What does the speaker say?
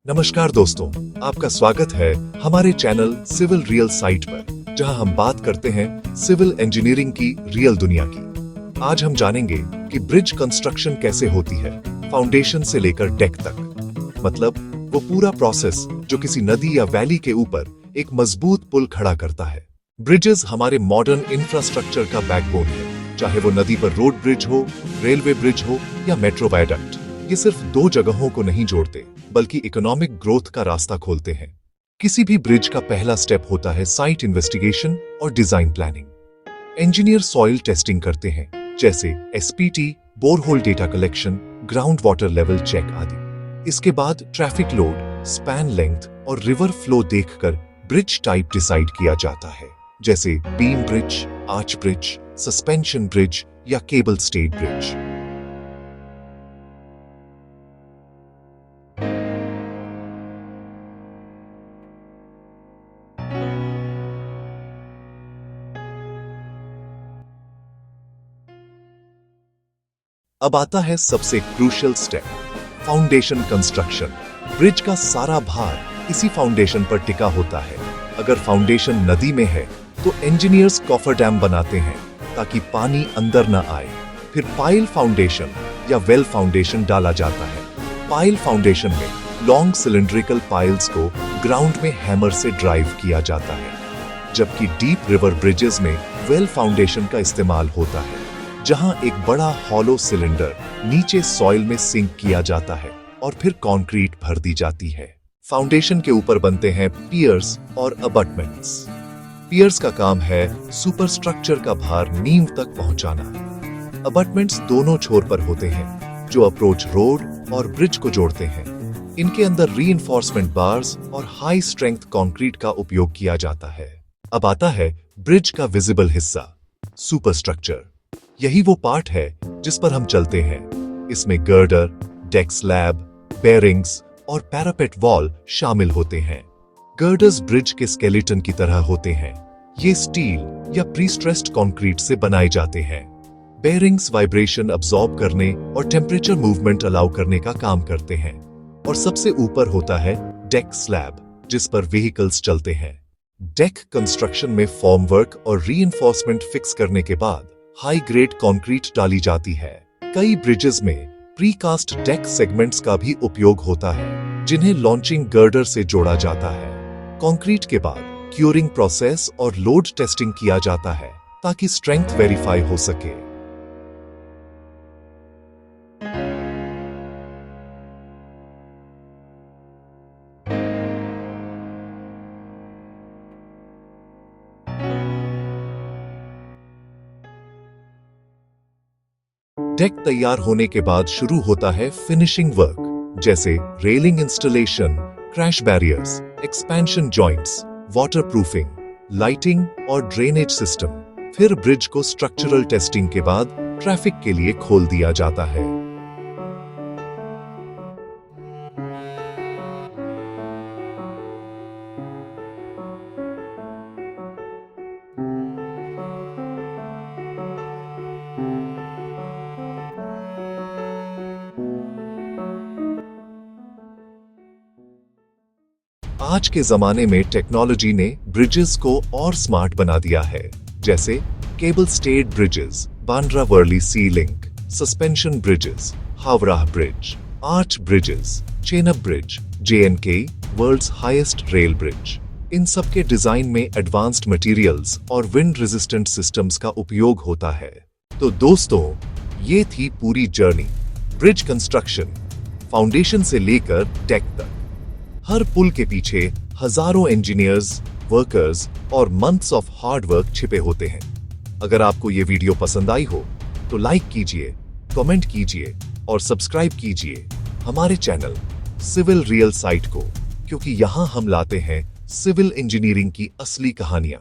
नमस्कार दोस्तों, आपका स्वागत है हमारे चैनल सिविल रियल साइट पर, जहां हम बात करते हैं सिविल इंजीनियरिंग की रियल दुनिया की। आज हम जानेंगे कि ब्रिज कंस्ट्रक्शन कैसे होती है, फाउंडेशन से लेकर डेक तक। मतलब वो पूरा प्रोसेस जो किसी नदी या वैली के ऊपर एक मजबूत पुल खड़ा करता है। ब्रिजेस हमारे मॉडर्न इंफ्रास्ट्रक्चर का बैकबोन है, चाहे वो नदी पर रोड ब्रिज हो, रेलवे ब्रिज हो या मेट्रो वायडक्ट। ये सिर्फ दो जगहों को नहीं जोड़ते, बल्कि इकोनॉमिक ग्रोथ का रास्ता खोलते हैं। किसी भी ब्रिज का पहला स्टेप होता है साइट इन्वेस्टिगेशन और design planning. Engineer soil testing करते हैं, जैसे SPT, borehole data collection, ground water level check आदि। इसके बाद ट्रैफिक लोड, स्पैन लेंथ और रिवर फ्लो देखकर ब्रिज टाइप डिसाइड किया जाता है, जैसे beam bridge, arch bridge, suspension bridge या केबल स्टेड ब्रिज। अब आता है सबसे crucial step, foundation construction. Bridge का सारा भार इसी फाउंडेशन पर टिका होता है। अगर फाउंडेशन नदी में है तो इंजीनियर्स कॉफर डैम बनाते हैं ताकि पानी अंदर न आए। फिर पाइल फाउंडेशन या वेल फाउंडेशन डाला जाता है। पाइल फाउंडेशन में लॉन्ग सिलिंड्रिकल पाइल्स को ग्राउंड में हैमर से ड्राइव किया जाता है, जबकि डीप रिवर ब्रिजेस में वेल फाउंडेशन का इस्तेमाल होता है, जहां एक बड़ा हॉलो सिलेंडर नीचे सॉइल में सिंक किया जाता है और फिर कंक्रीट भर दी जाती है। फाउंडेशन के ऊपर बनते हैं पियर्स और अबटमेंट्स। पियर्स का काम है सुपरस्ट्रक्चर का भार नींव तक पहुंचाना। अबटमेंट्स दोनों छोर पर होते हैं, जो अप्रोच रोड और ब्रिज को जोड़ते हैं। इनके अंदर रीइंफोर्समेंट बार्स और हाई स्ट्रेंथ कंक्रीट का उपयोग किया जाता है। अब आता है ब्रिज का विजिबल हिस्सा, सुपरस्ट्रक्चर। यही वो पार्ट है जिस पर हम चलते हैं। इसमें गर्डर, डेक स्लैब, बेरिंग्स और पैरापेट वॉल शामिल होते हैं। गर्डर्स ब्रिज के स्केलेटन की तरह होते हैं। ये स्टील या प्रीस्ट्रेस्ड कंक्रीट से बनाए जाते हैं। बेरिंग्स वाइब्रेशन अब्सॉर्ब करने और टेम्परेचर मूवमेंट अलाउ करने का काम करते हैं। और सबसे ऊपर होता है डेक स्लैब, जिस पर व्हीकल्स चलते हैं। डेक कंस्ट्रक्शन में फॉर्मवर्क और रीइंफोर्समेंट फिक्स करने के बाद हाई ग्रेड कंक्रीट डाली जाती है। कई ब्रिजेस में प्रीकास्ट डेक सेगमेंट्स का भी उपयोग होता है, जिन्हें लॉन्चिंग गर्डर से जोड़ा जाता है। कंक्रीट के बाद क्यूरिंग प्रोसेस और लोड टेस्टिंग किया जाता है ताकि स्ट्रेंथ वेरीफाई हो सके। डेक तैयार होने के बाद शुरू होता है फिनिशिंग वर्क, जैसे railing installation, crash barriers, expansion joints, waterproofing, lighting और ड्रेनेज सिस्टम। फिर ब्रिज को स्ट्रक्चरल टेस्टिंग के बाद ट्रैफिक के लिए खोल दिया जाता है। आज के जमाने में टेक्नोलॉजी ने ब्रिजेस को और स्मार्ट बना दिया है, जैसे cable stayed bridges, Bandra Worli sea link, suspension bridges, Howrah bridge, arch bridges, Chenab bridge, JNK world's highest rail bridge. इन सब के डिजाइन में एडवांस्ड मटेरियल्स और विंड रेजिस्टेंट सिस्टम्स का उपयोग होता है। तो दोस्तों, ये थी पूरी जर्नी, ब्रिज कंस्ट्रक्शन, फाउंडेशन से लेकर डेक तक। हर पुल के पीछे हजारों इंजीनियर्स, वर्कर्स और मंथ्स ऑफ हार्ड वर्क छिपे होते हैं। अगर आपको ये वीडियो पसंद आई हो तो लाइक कीजिए, कमेंट कीजिए और सब्सक्राइब कीजिए हमारे चैनल सिविल रियल साइट को, क्योंकि यहां हम लाते हैं सिविल इंजीनियरिंग की असली कहानियां।